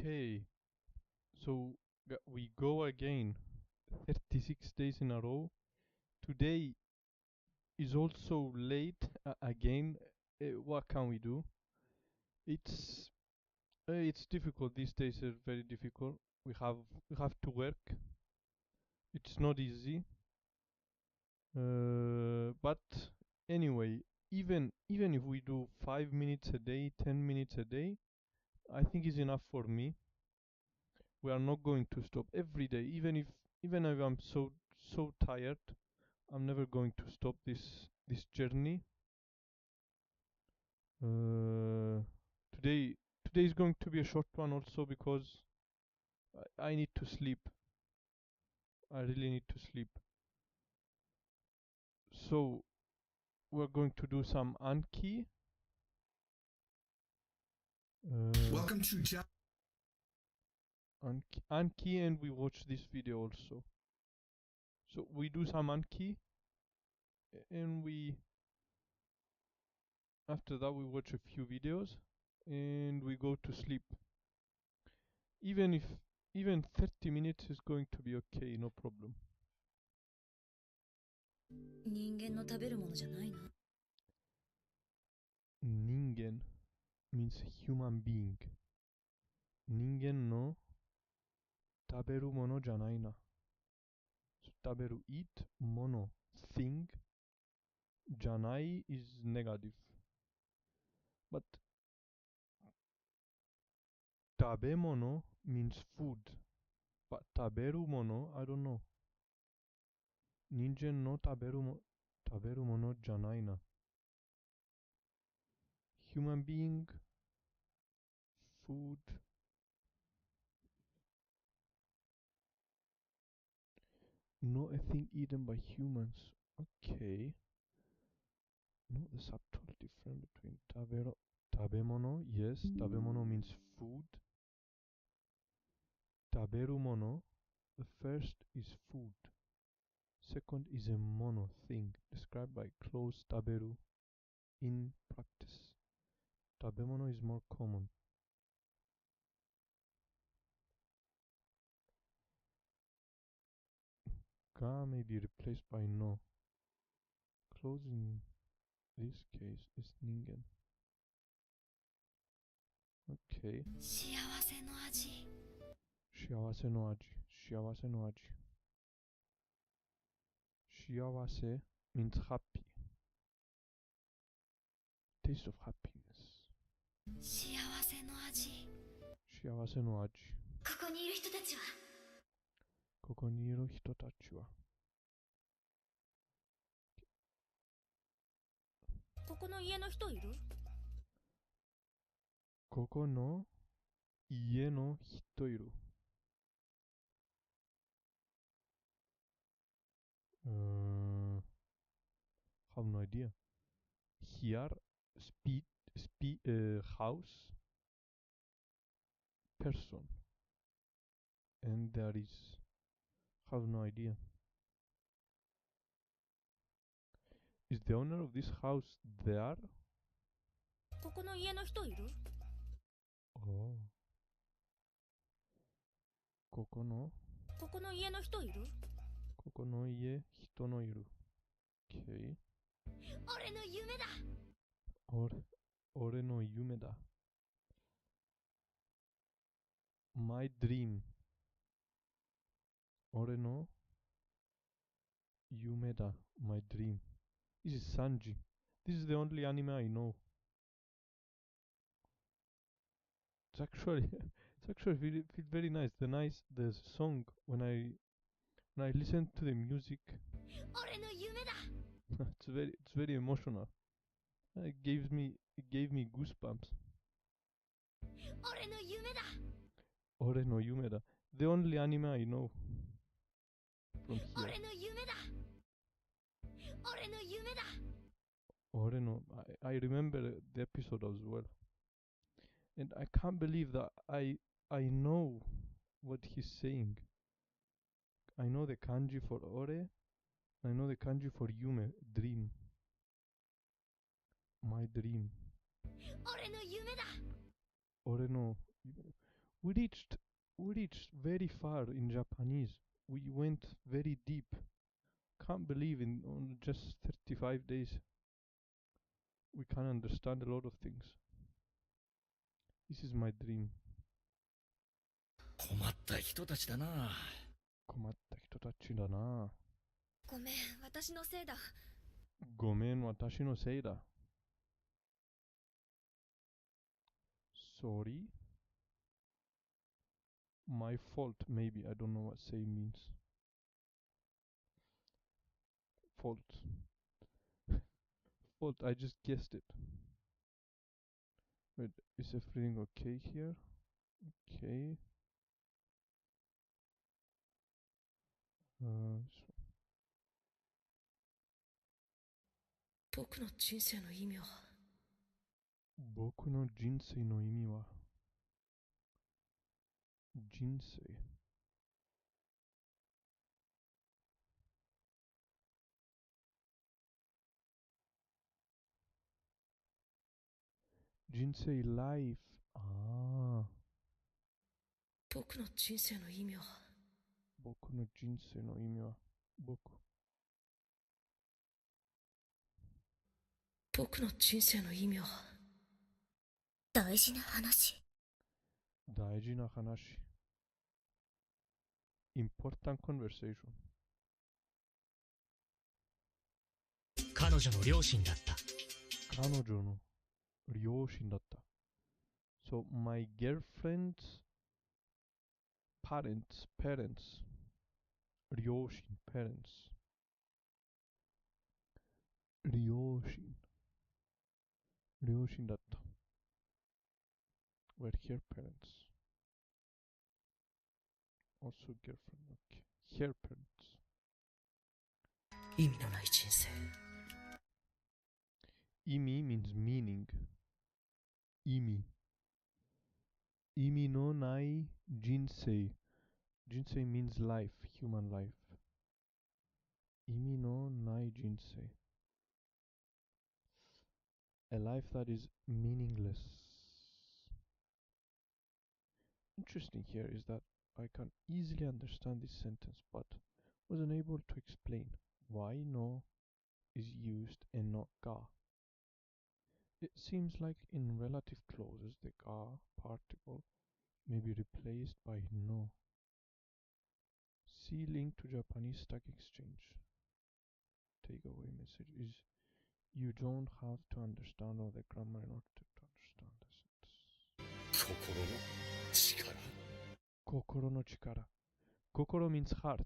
Okay, so we go again. 36 days in a row. Today is also late again. What can we do? It's it's difficult. These days are very difficult. We have to work. It's not easy. But anyway, even if we do 5 minutes a day, 10 minutes a day, I think is enough for me. We are not going to stop every day, even if I'm so tired. I'm never going to stop this journey. Uh, today today is going to be a short one also because I need to sleep. I really need to sleep. So we're going to do some Anki. Welcome to Anki, and we watch this video also. So we do some Anki, and after that we watch a few videos, and we go to sleep. Even if even 30 minutes is going to be okay, no problem. 人間の食べるものじゃないな。Ningen means human being. 人間の食べるものじゃないな。食べる eat もの thing じゃない is negative. But 食べ物 means food. But 食べるもの I don't know. 人間の食べるものじゃないな。Human being, food. Not a thing eaten by humans. Okay. No, the subtle difference between tabemono, yes, tabemono means food. Taberumono, the first is food. Second is a mono thing, described by close taberu in practice. Tabemono is more common. Ga may be replaced by no. Close in this case is ningen. Okay. 幸せの味。幸せの味。幸せの味。幸せ means happy. Taste of happiness. 幸せの味。幸せの味。ここにいる人たちは。ここにいる人たちは。ここの家の人いる？ここの家の人いる。Have no idea. Here, house, person, and there is. Have no idea. Is the owner of this house there? ここの家の人いる？ Oh. ここの家の人いる？ここの家、人のいる。Okay. 俺の夢だ。俺の夢だ。My dream. 俺の夢だ。My dream. This is Sanji. This is the only anime I know. It's actually feel very nice. The song when I listen to the music. 俺の夢だ。it's very emotional. It gave me goosebumps. 俺の夢だ。俺の夢だ. The only anime I know from here. 俺の夢だ。俺の夢だ。I remember the episode as well. And I can't believe that I know what he's saying. I know the kanji for ore. I know the kanji for yume, dream. My dream. 俺の夢だ。俺の We reached we reached very far in Japanese. We went very deep. Can't believe in on just 35 days we can understand a lot of things. This is my dream. 困った人たちだな。困った人たちだな。ごめん、私のせいだ。ごめん、私のせいだ。Sorry. My fault, maybe. I don't know what say means. Fault. Fault, I just guessed it. Wait, is everything okay here? Okay. So 僕の人生の意味は僕の人生の意味は人生人生 life ああ僕の人生の意味は僕の人生の意味は僕の人生の意味は大事な話。大事な話 important conversation 彼女の両親だった。彼女の両親だった So my girlfriend's parents 両親 parents 両親だった were her parents also girlfriend okay her parents 意味のない人生。意味 means meaning 意味のない人生人生 means life human life 意味のない人生 a life that is meaningless. Interesting here is that I can easily understand this sentence but was unable to explain why no is used and not ga. It seems like in relative clauses the ga particle may be replaced by no. See link to Japanese Stock Exchange. Takeaway message is you don't have to understand all the grammar in order to understand the sentence. 心の力 Kokoro means heart.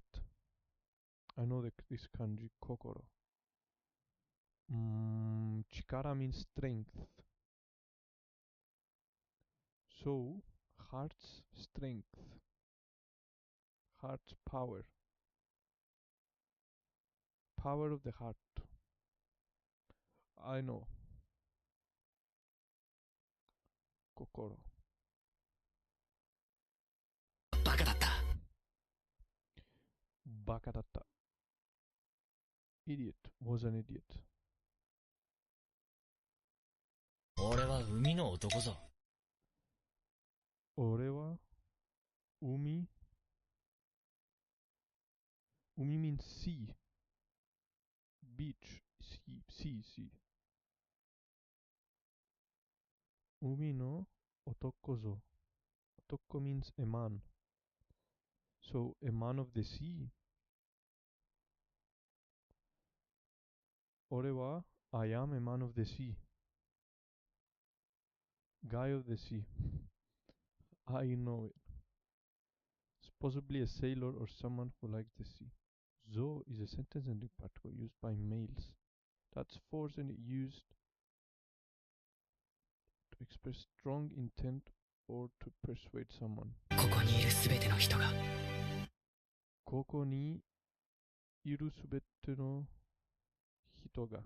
I know this kanji, kokoro. Chikara means strength. So, heart's strength. Heart's power. Power of the heart. I know. Kokoro. バカだった。バカだった Idiot was an idiot. 俺は海の男ぞ。俺は海 Umi means sea. Beach. Sea. Umi no otoko zo. Otoko means a man. So, a man of the sea. Ore wa I am a man of the sea. Guy of the sea. I know it. It's possibly a sailor or someone who likes the sea. Zo is a sentence ending particle used by males. That's force and used to express strong intent or to persuade someone. ここにいるすべての人がここにいるすべての人が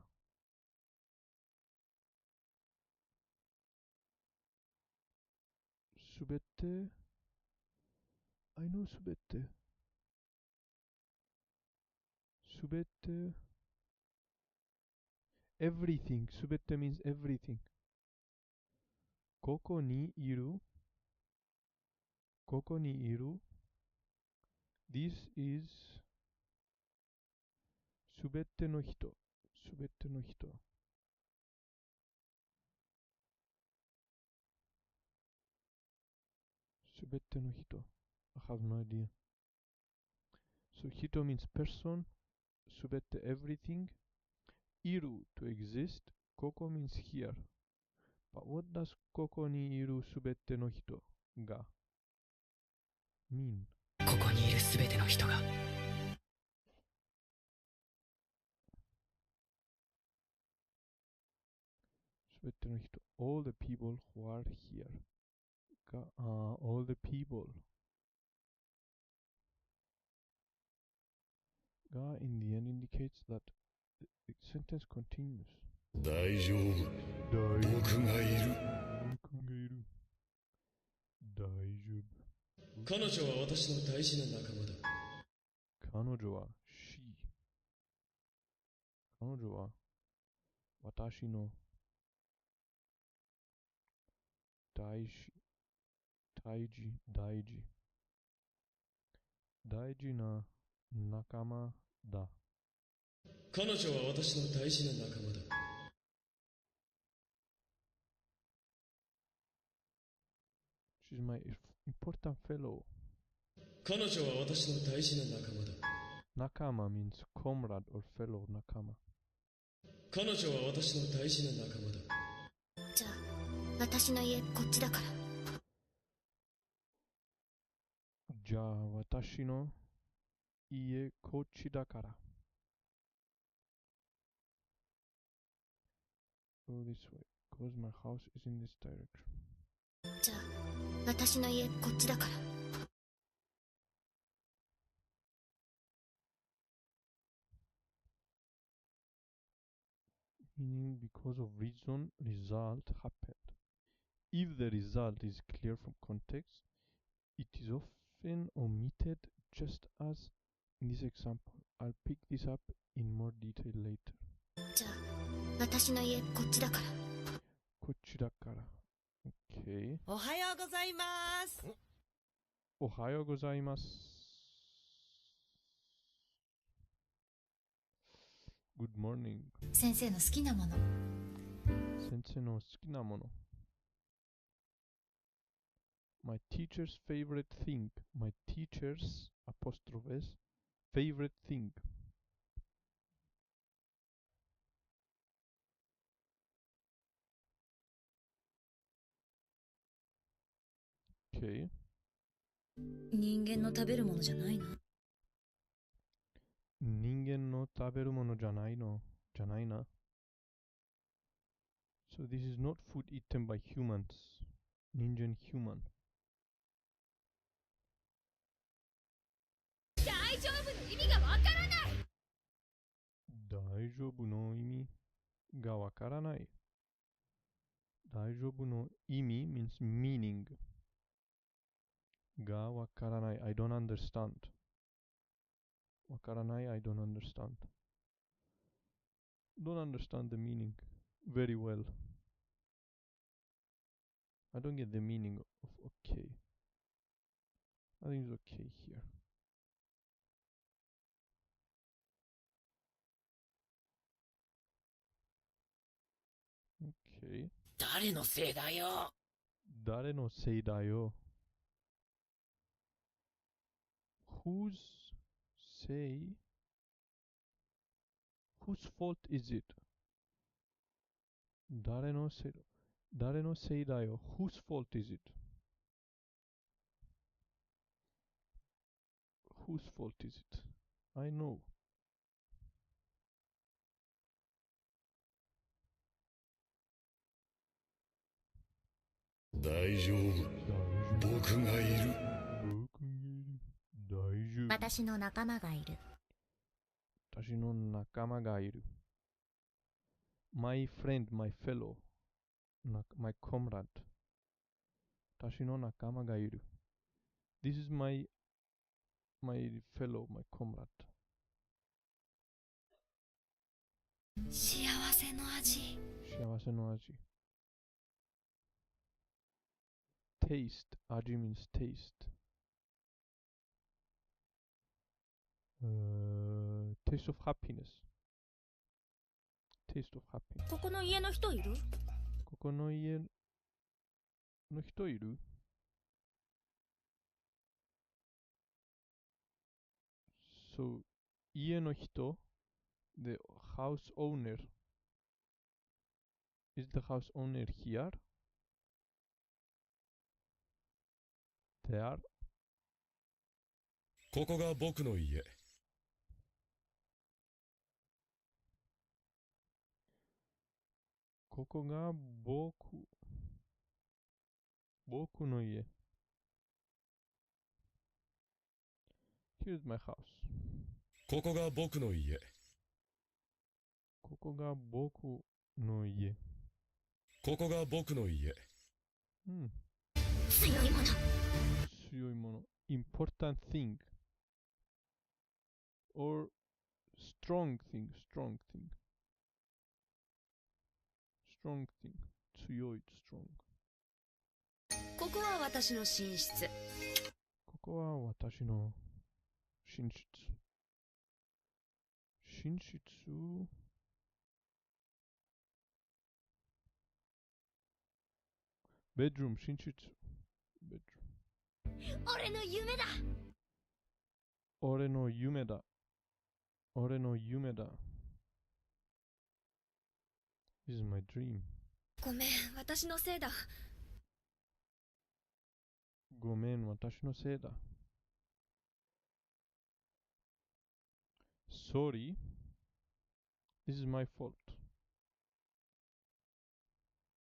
すべて I know すべてすべて everything すべて means everything ここにいるここにいる This is すべての人。すべての人。すべての人。I have no idea. So 人 means person. すべて everything. いる to exist. ここ means here. But what does ここにいるすべての人が mean? ここにいるすべての人がすべての人 all the people who are here が、all the people が in the end indicates that the sentence continues 大丈夫。僕がいる。僕がいる大丈夫彼女は私の大事な仲間だ。彼女は she 彼女は私の大事大事な仲間だ。彼女は私の大事な仲間だ。She's my important fellow. 彼女は私の大事な仲間だ。仲間 means comrade or fellow 仲間。彼女は私の大事な仲間だ。じゃあ私の家こっちだから。じゃあ私の家こっちだから。Go this way, because my house is in this direction. じゃあ私の家こっちだから。Meaning because of reason, result happened. If the result is clear from context, it is often omitted just as in this example. I'll pick this up in more detail later. じゃあ私の家こっちだから。こっちだから。OK。おはようございます。おはようございます。Good morning. 先生の好きなもの。先生の好きなもの。My teacher's favorite thing. My teacher's apostrophe s favorite thing. Okay. 人間の食べるものじゃないの？人間の食べるものじゃないの。じゃないな。So this is not food eaten by humans. 人間 human. 大丈夫の意味がわからない。大丈夫の意味がわからない。大丈夫の意味 means meaning. がわからない。I don't understand. わからない。I don't understand. Don't understand the meaning very well. I don't get the meaning of okay. I think it's okay here. Okay. 誰のせいだよ。誰のせいだよ。Whose say? Whose fault is it? 誰のせいだよ。Whose fault is it? Whose fault is it? I know. 大丈夫。僕がいる。大丈夫。私の仲間がいる。私の仲間がいる。My friend, my fellow, my comrade. 私の仲間がいる。This is my fellow, my comrade. 幸せの味。幸せの味。Taste, 味 means taste. Taste of happiness. Taste of happiness. ここの家の人いる？ここの家の人いる？ So, 家の人 The house owner. Is the house owner here? There? ここが僕の家。ここが僕の家。Here's my house. ここが僕の家。ここが僕の家。ここが僕の家。うん。強いもの。強いもの。important thing. Or strong thing. strong thing. strong thing. 強い strong. ここは私の寝室。ここは私の寝室。寝室bedroom 寝室 bedroom 俺の夢だ。俺の夢だ俺の夢だ This is my dream ごめん、私のせいだ。ごめん、私のせいだ Sorry This is my fault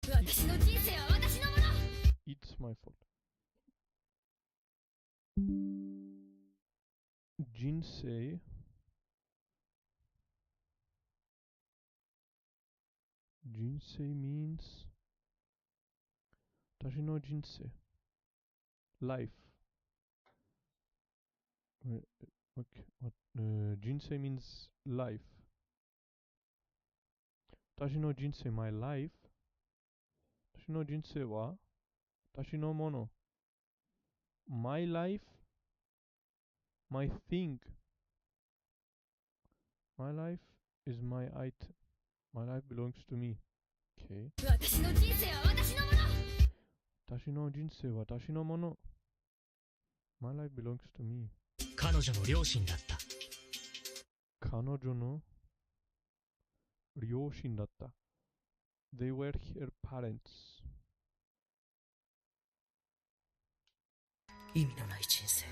私の人生は私のもの。 It's my fault 人生人生 means 私の人生 life okay人生 means life 私の人生 my life 私の人生は私のもの my life my thing my life is my item my life belongs to me okay 私の人生は私のもの。私の人生は私のもの my life belongs to me 彼女の両親だった。彼女の両親だった They were her parents 意味のない人生。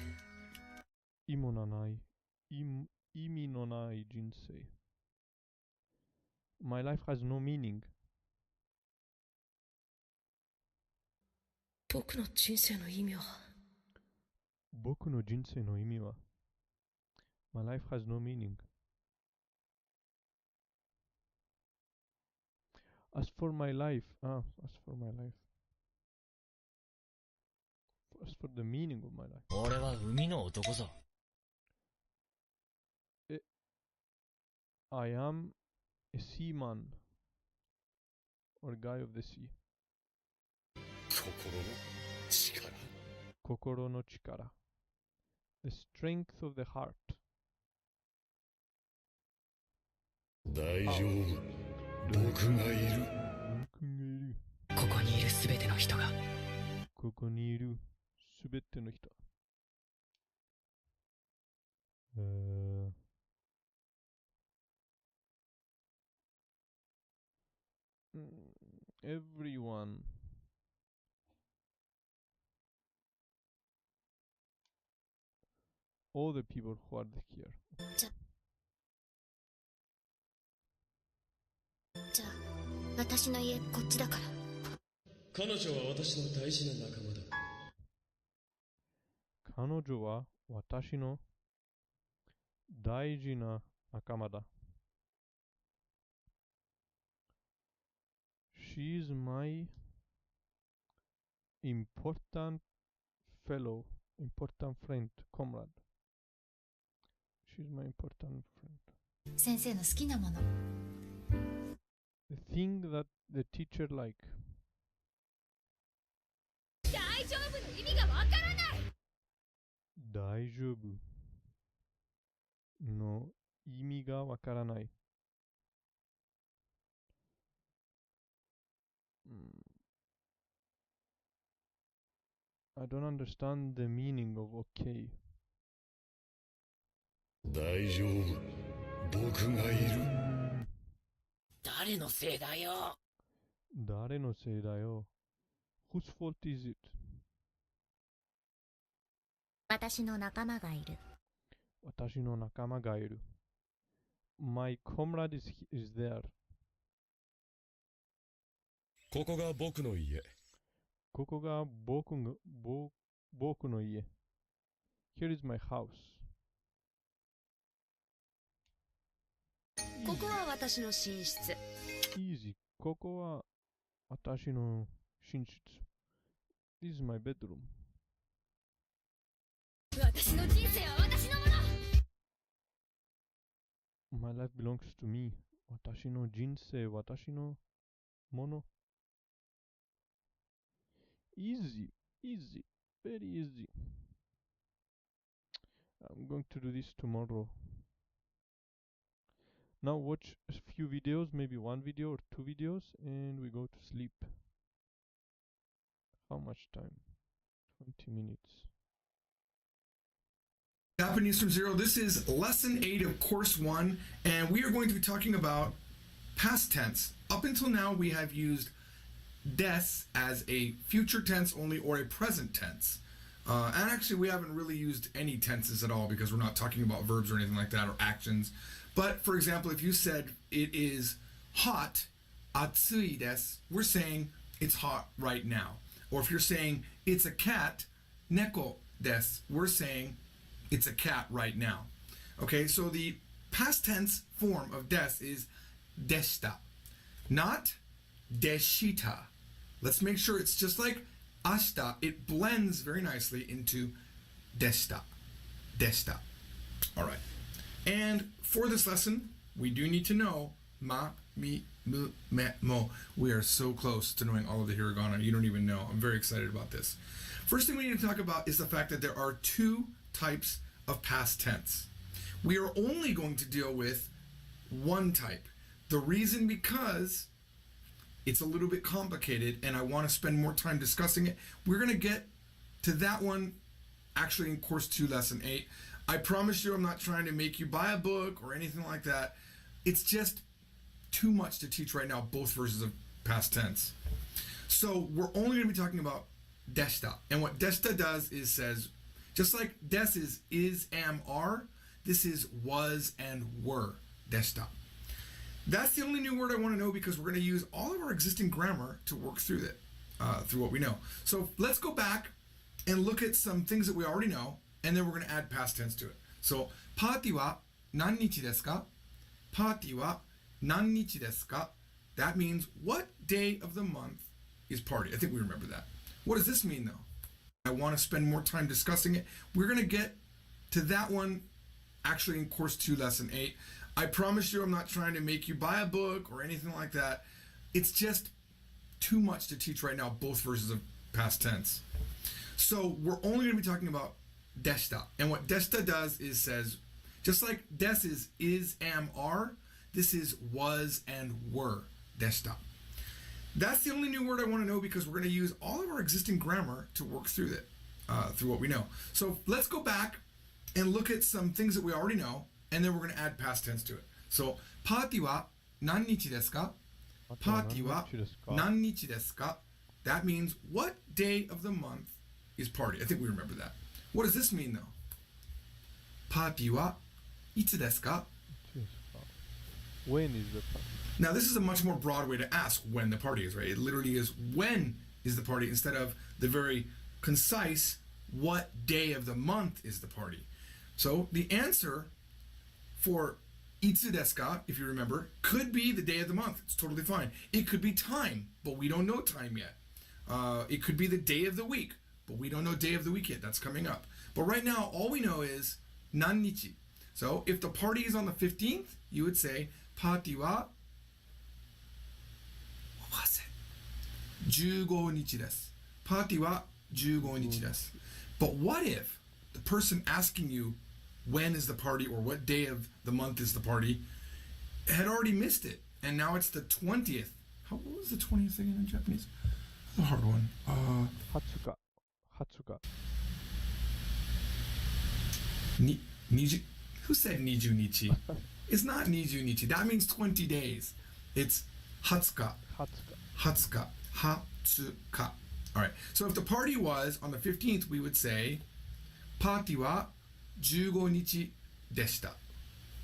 意味のない意味のない人生 My life has no meaning 僕の人生の意味は。僕の人生の意味は My life has no meaning As for my life as for my life As for the meaning of my life 俺は海の男ぞ。I am a seaman or guy of the sea 心の力。心の力 The strength of the heart 大丈夫。僕がいる。僕がいるここにいるすべての人が。ここにいるすべての人everyone all the people who are here じゃあ、私の家こっちだから。彼女は私の大事な仲間だ。彼女は私の大事な仲間だ She is my important fellow important friend comrade She's my important friend 先生の好きなもの。The thing that the teacher like 大丈夫の意味がわからない。大丈夫の意味がわからない。I don't understand the meaning of okay. 大丈夫。僕がいる。誰のせいだよ。誰のせいだよ。Whose fault is it? 私の仲間がいる。私の仲間がいる。My comrade is there. ここが僕の家。ここが僕の家。Here is my house. ここは私の寝室。Easy. ここは私の寝室。This is my bedroom. 私の人生は私のもの。 My life belongs to me. 私の人生、私のもの。Easy, easy, very easy. I'm going to do this tomorrow. Now watch a few videos, maybe one video or two videos, and we go to sleep. How much time? 20 minutes. Japanese from Zero. This is lesson 8 of course 1, and we are going to be talking about past tense. Up until now, we have used des as a future tense only or a present tense. And actually, we haven't really used any tenses at all because we're not talking about verbs or anything like that or actions. But for example, if you said it is hot, atsui desu, we're saying it's hot right now. Or if you're saying it's a cat, neko desu, we're saying it's a cat right now. Okay, so the past tense form of des is deshita, not deshita. Let's make sure it's just like ashita. It blends very nicely into deshita. Deshita. All right. And for this lesson, we do need to know ma, mi, mu, me, mo. We are so close to knowing all of the hiragana. You don't even know. I'm very excited about this. First thing we need to talk about is the fact that there are two types of past tense. We are only going to deal with one type. The reason because it's a little bit complicated and I want to spend more time discussing it. We're going to get to that one actually in course 2 lesson 8. I promise you I'm not trying to make you buy a book or anything like that. It's just too much to teach right now, both versions of past tense. So we're only going to be talking about deshita. And what deshita does is says, just like des is, am, are, this is was and were, deshita. That's the only new word I want to know because we're going to use all of our existing grammar to work through it, through what we know. So let's go back and look at some things that we already know, and then we're going to add past tense to it. So, party wa nannichi desu ka? Party wa nannichi desu ka? That means what day of the month is party? I think we remember that. What does this mean though? I want to spend more time discussing it. We're going to get to that one actually in course 2 lesson 8. I promise you I'm not trying to make you buy a book or anything like that. It's just too much to teach right now, both versions of past tense. So we're only going to be talking about deshita. And what deshita does is says, just like des is, am, are, this is was and were, deshita. That's the only new word I want to know because we're going to use all of our existing grammar to work through it, through what we know. So let's go back and look at some things that we already know, and then we're going to add past tense to it. So, party wa nannichi desu ka? Party wa nannichi desu ka? That means what day of the month is party? I think we remember that. What does this mean though? Party wa itsu desu ka? When is the party? Now this is a much more broad way to ask when the party is, right? It literally is when is the party instead of the very concise what day of the month is the party. So the answer for itsu desu ka, if you remember, could be the day of the month. It's totally fine. It could be time, but we don't know time yet. It could be the day of the week, but we don't know day of the week yet. That's coming up. But right now, all we know is nannichi. So if the party is on the 15th, you would say party wa, what was it? 15日です. Party wa 15日です. But what if the person asking you when is the party or what day of the month is the party, had already missed it. And now it's the 20th. What was the 20th again in Japanese? That's a hard one. 20日。20日。Who said nijunichi? It's not nijunichi. That means 20 days. It's hatsuka. 20日。Hatsuka. All right. So if the party was on the 15th, we would say, party wa 15日でした.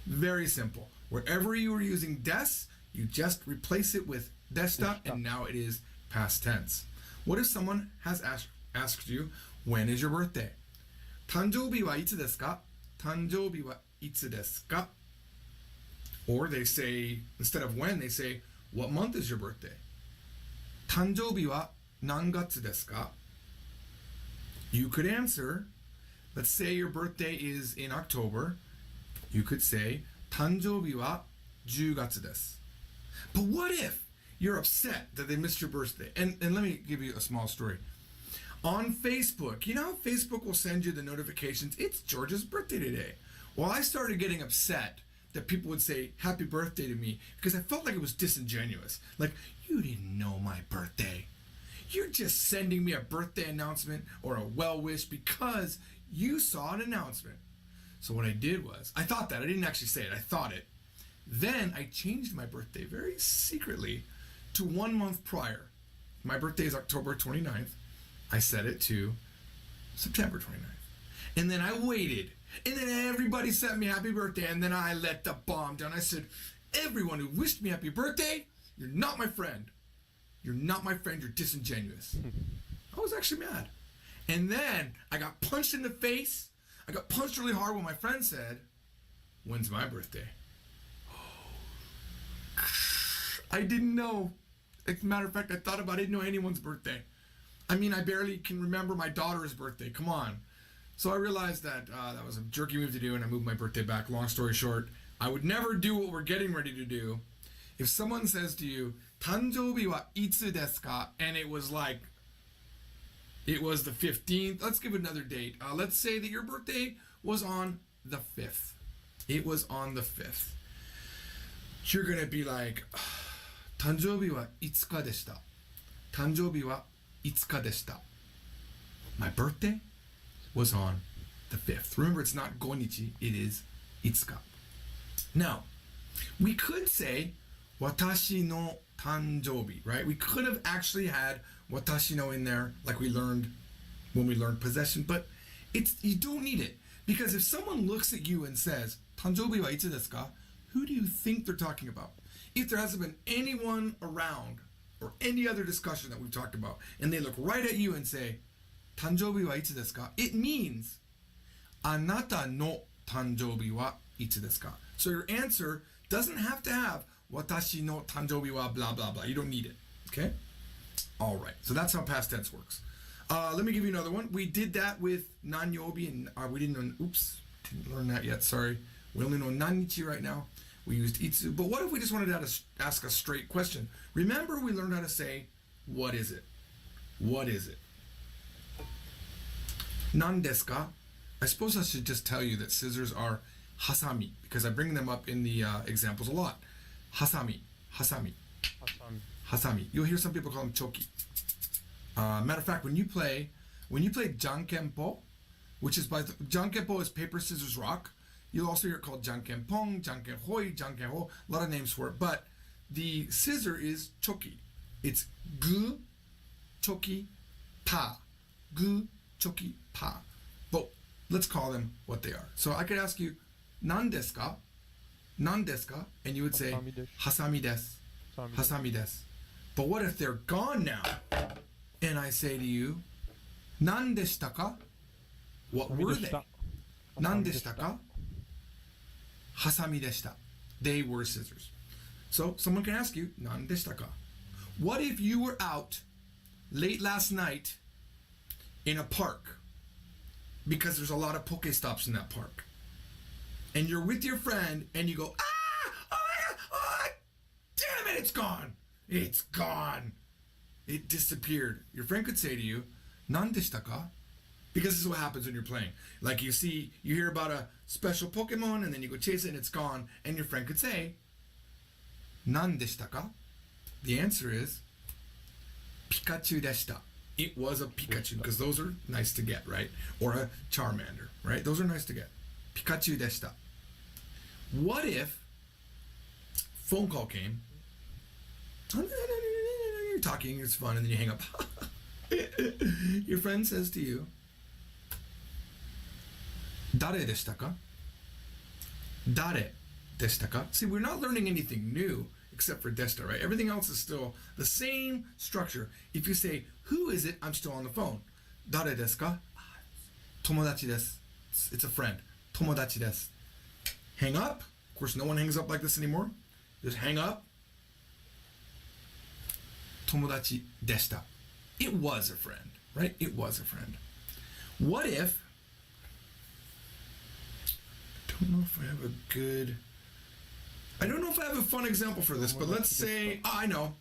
Very simple. Wherever you were using des, you just replace it with desta, and now it is past tense. What if someone has asked you, when is your birthday? 誕生日はいつですか? 誕生日はいつですか? Or they say, instead of when, they say, what month is your birthday? 誕生日は何月ですか? You could answer, let's say your birthday is in October. You could say, 誕生日は10月です. But what if you're upset that they missed your birthday? And let me give you a small story. On Facebook, you know how Facebook will send you the notifications, it's George's birthday today. Well, I started getting upset that people would say happy birthday to me because I felt like it was disingenuous. Like, you didn't know my birthday. You're just sending me a birthday announcement or a well wish because you saw an announcement. So what I did was, I thought that. I didn't actually say it. I thought it. Then I changed my birthday very secretly to 1 month prior. My birthday is October 29th. I set it to September 29th. And then I waited. And then everybody sent me happy birthday. And then I let the bomb down. I said, everyone who wished me happy birthday, you're not my friend. You're not my friend. You're disingenuous. I was actually mad. And then I got punched in the face. I got punched really hard when my friend said, when's my birthday? I didn't know. As a matter of fact, I thought about it. I didn't know anyone's birthday. I mean, I barely can remember my daughter's birthday. Come on. So I realized that that was a jerky move to do, and I moved my birthday back. Long story short, I would never do what we're getting ready to do. If someone says to you, 誕生日は itsu desu ka? And it was like, it was the 15th. Let's give another date. Let's say that your birthday was on the 5th. It was on the 5th. You're going to be like, 誕生日は5日でした. 誕生日は5日でした. My birthday was on the 5th. Remember, it's not gonichi, it is 5日. Now, we could say, 私の誕生日, right? We could have actually had 私の in there, like we learned when we learned possession, but you don't need it. Because if someone looks at you and says, 誕生日はいつですか? Who do you think they're talking about? If there hasn't been anyone around or any other discussion that we've talked about, and they look right at you and say, 誕生日はいつですか? It means, あなたの誕生日はいつですか? So your answer doesn't have to have 私の誕生日は blah blah blah. You don't need it. Okay? All right. So that's how past tense works. Let me give you another one. We did that with nanyobi, and we didn't learn that yet. Sorry. We only know nanichi right now. We used itsu. But what if we just wanted to ask a straight question? Remember, we learned how to say, what is it? What is it? Nan desu ka? I suppose I should just tell you that scissors are hasami, because I bring them up in the examples a lot. Hasami, hasami, hasami. You'll hear some people call them choki. Matter of fact, when you play jankenpo, which is jankenpo is paper, scissors, rock. You'll also hear it called jankenpong, jankenhoi, jankenho. A lot of names for it, but the scissor is choki. It's gu, choki, pa, gu, choki, pa. But let's call them what they are. So I could ask you, nan desu ka? Nan desu ka? And you would say, hasami desu. Hasami desu. But what if they're gone now? And I say to you, nan deshita ka? What were they? Nan deshita ka? Hasami deshita. They were scissors. So someone can ask you, nan deshita ka? What if you were out late last night in a park? Because there's a lot of Pokestops in that park. And you're with your friend and you go, ah! Oh my God! Oh, damn it! It's gone! It's gone! It disappeared. Your friend could say to you, nan deshita ka? Because this is what happens when you're playing. Like you hear about a special Pokemon and then you go chase it and it's gone, and your friend could say, "Nan deshita ka?" The answer is Pikachu deshita. It was a Pikachu, because those are nice to get, right? Or a Charmander, right? Those are nice to get. Pikachu deshita. What if phone call came? You're talking, it's fun, and then you hang up. Your friend says to you, "Dare deshita ka?" Dare deshita ka? See, we're not learning anything new except for deshita, right? Everything else is still the same structure. If you say, "Who is it?" I'm still on the phone. Dare desu ka? Tomodachi desu. It's a friend. Tomodachi desu. Hang up. Of course, no one hangs up like this anymore. Just hang up. Tomodachi deshita. It was a friend, right? It was a friend. What if, I don't know if I have a fun example for this, but let's say, I know.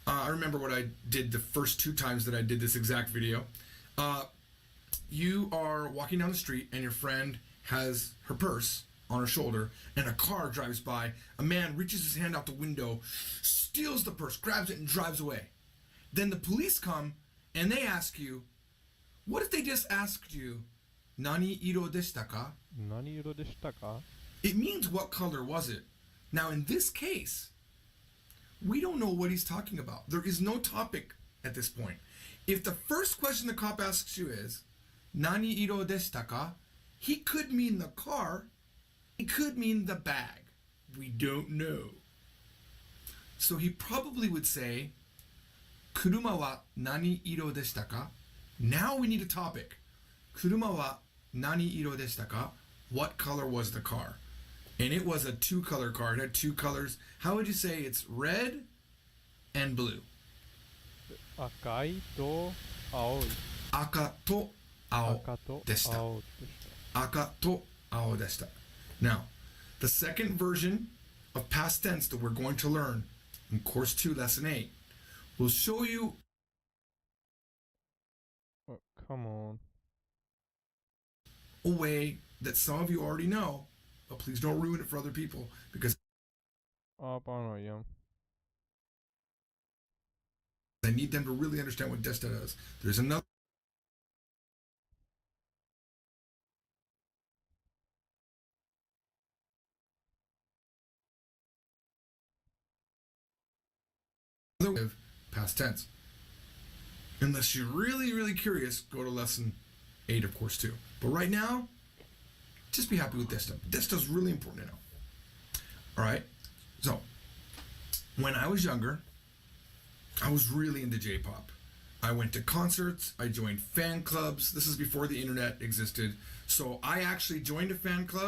I remember what I did the first 2 times that I did this exact video. You are walking down the street and your friend has her purse on her shoulder and a car drives by. A man reaches his hand out the window, steals the purse, grabs it, and drives away. Then the police come and they ask you, what if they just asked you, "Nani iro deshita ka?" Nani iro deshita ka? It means what color was it? Now in this case, we don't know what he's talking about. There is no topic at this point. If the first question the cop asks you is, "Nani iro deshita ka?" he could mean the car, he could mean the bag. We don't know. So he probably would say, "Kuruma wa nani iro deshita ka?" Now we need a topic. Kuruma wa nani iro deshita ka? What color was the car? And it was a 2-color car. It had 2 colors. How would you say it's red and blue? Akai to aoi. Aka to ao Aka to deshita. ao deshita. Aka to ao deshita. Now, the second version of past tense that we're going to learn in Course 2, Lesson 8, will show you Oh, come on. a way that some of you already know, but please don't ruin it for other people, because Paano yan? I need them to really understand what deshita is. There's another way of past tense. Unless you're really, really curious, go to Lesson 8 of Course 2. But right now, just be happy with deshita. Deshita's really important to know. All right? So, when I was younger, I was really into J-pop. I went to concerts, I joined fan clubs. This is before the internet existed. So I actually joined a fan club.